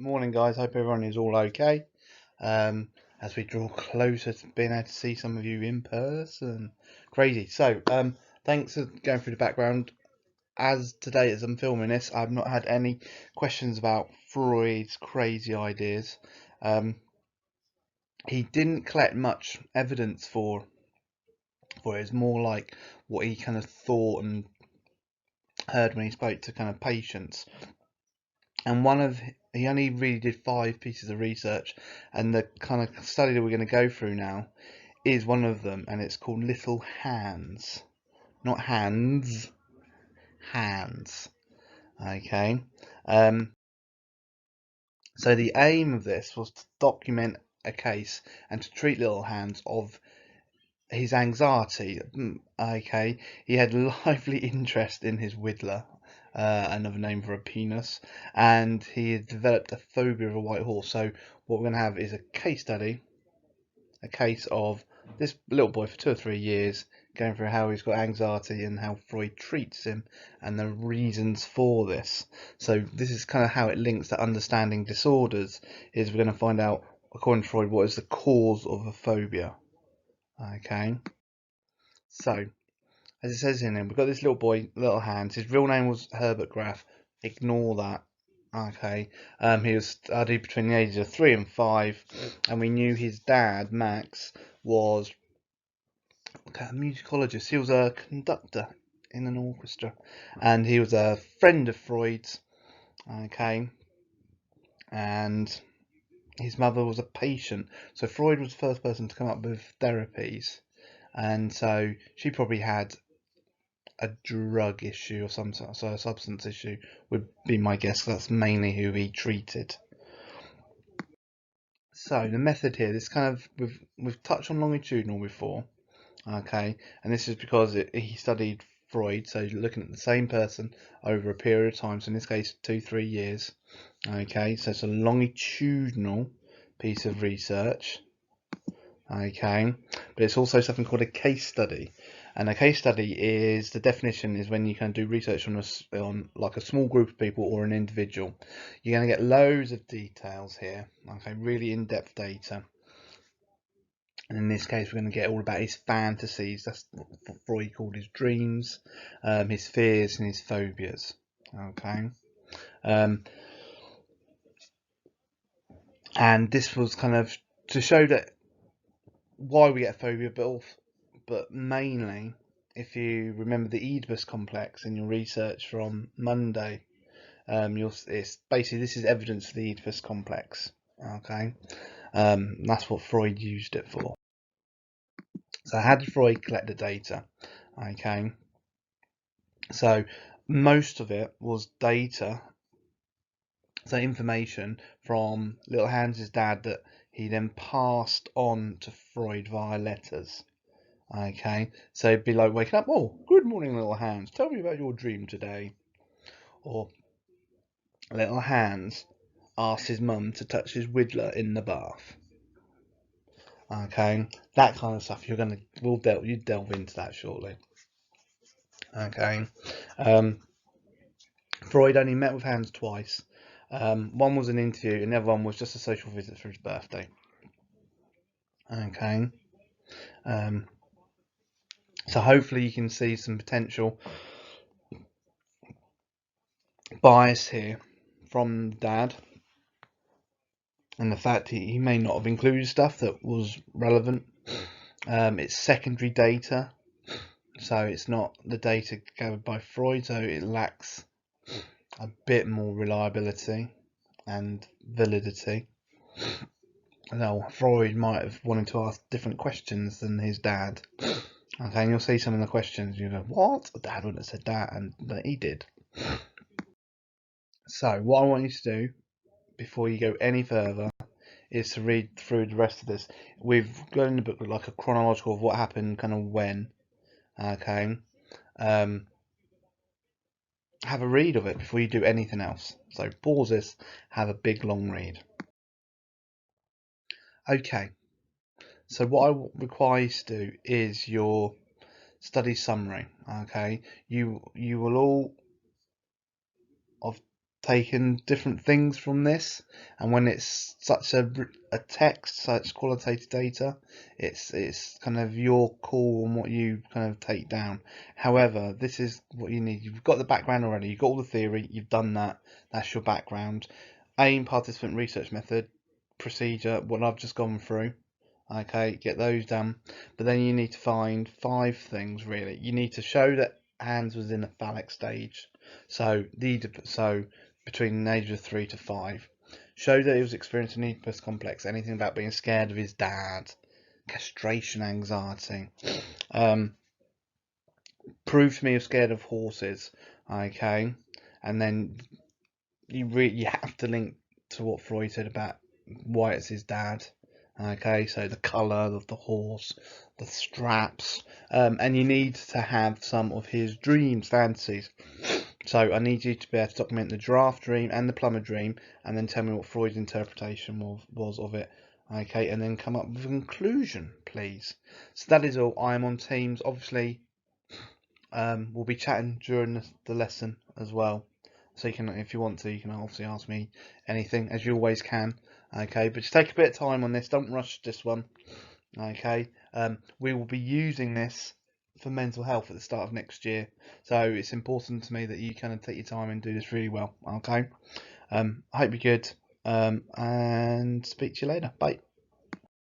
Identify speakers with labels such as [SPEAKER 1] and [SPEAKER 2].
[SPEAKER 1] Morning, guys. Hope everyone is all okay. As we draw closer to being able to see some of you in person, crazy. So, thanks for going through the background. As today, as I'm filming this, I've not had any questions about Freud's crazy ideas. He didn't collect much evidence for it. It's more like what he kind of thought and heard when he spoke to kind of patients. And he only really did 5 pieces of research, and the kind of study that we're going to go through now is one of them, and it's called Little Hands, not hands, hands. Okay. So the aim of this was to document a case and to treat Little Hands of his anxiety. Okay, he had lively interest in his Whittler, another name for a penis, and he had developed a phobia of a white horse. So what we're going to have is a case study, a case of this little boy for 2 or 3 years going through how he's got anxiety and how Freud treats him and the reasons for this. So this is kind of how it links to understanding disorders. Is we're going to find out, according to Freud, what is the cause of a phobia. Okay, so as it says in him, we've got this little boy, Little Hands. His real name was Herbert Graf. Ignore that. Okay. He was studied between the ages of 3 and 5, and we knew his dad, Max, was a musicologist. He was a conductor in an orchestra, and he was a friend of Freud's. Okay, and his mother was a patient. So Freud was the first person to come up with therapies, and so she probably had a drug issue or some sort of substance issue would be my guess. That's mainly who he treated. So the method here, this kind of we've touched on longitudinal before, okay, and this is because he studied Freud, so looking at the same person over a period of time. So in this case, 2-3 years, okay. So it's a longitudinal piece of research, okay, but it's also something called a case study. And a case study is, the definition is when you can do research on like a small group of people or an individual. You're going to get loads of details here, okay, really in-depth data. And in this case, we're going to get all about his fantasies. That's what Freud called his dreams, his fears and his phobias. Okay, and this was kind of to show that why we get a phobia, but mainly, if you remember the Oedipus complex in your research from Monday, it's basically, this is evidence for the Oedipus complex. Okay, that's what Freud used it for. So how did Freud collect the data? Okay, so most of it was data, so information from Little Hans' dad that he then passed on to Freud via letters. Okay, so it'd be like waking up, oh, good morning, Little Hans, tell me about your dream today. Or Little Hans asks his mum to touch his Whittler in the bath. Okay, that kind of stuff. You delve into that shortly. Okay, Freud only met with Hans twice. One was an interview, and the other one was just a social visit for his birthday. Okay, so hopefully you can see some potential bias here from Dad, and the fact he may not have included stuff that was relevant. It's secondary data, so it's not the data gathered by Freud, so it lacks a bit more reliability and validity. Now, Freud might have wanted to ask different questions than his dad. Okay, and you'll see some of the questions, you go, what? Dad wouldn't have said that, and he did. So, what I want you to do before you go any further is to read through the rest of this. We've got in the book like a chronological of what happened, kind of when. Okay, have a read of it before you do anything else. So pause this, have a big long read. Okay, so what I require you to do is your study summary. Okay, you will all taken different things from this, and when it's such a text, such qualitative data, it's kind of your call on what you kind of take down. However, this is what you need. You've got the background already, you've got all the theory, you've done that, that's your background. Aim, participant, research method, procedure, what I've just gone through. Okay, get those done. But then you need to find 5 things really. You need to show that Hans was in a phallic stage. So between the age of 3 to 5. Show that he was experiencing Oedipus complex. Anything about being scared of his dad. Castration anxiety. Prove to me you're scared of horses. Okay, and then you have to link to what Freud said about why it's his dad. Okay, so the colour of the horse, the straps, and you need to have some of his dreams, fantasies. So I need you to be able to document the giraffe dream and the plumber dream, and then tell me what Freud's interpretation was of it. Okay, and then come up with a conclusion, please. So that is all. I am on Teams. Obviously, we'll be chatting during the lesson as well. So you can, if you want to, you can obviously ask me anything, as you always can. Okay, but just take a bit of time on this. Don't rush this one. Okay, we will be using this for mental health at the start of next year. So it's important to me that you kind of take your time and do this really well. Okay, I hope you're good. And speak to you later. Bye.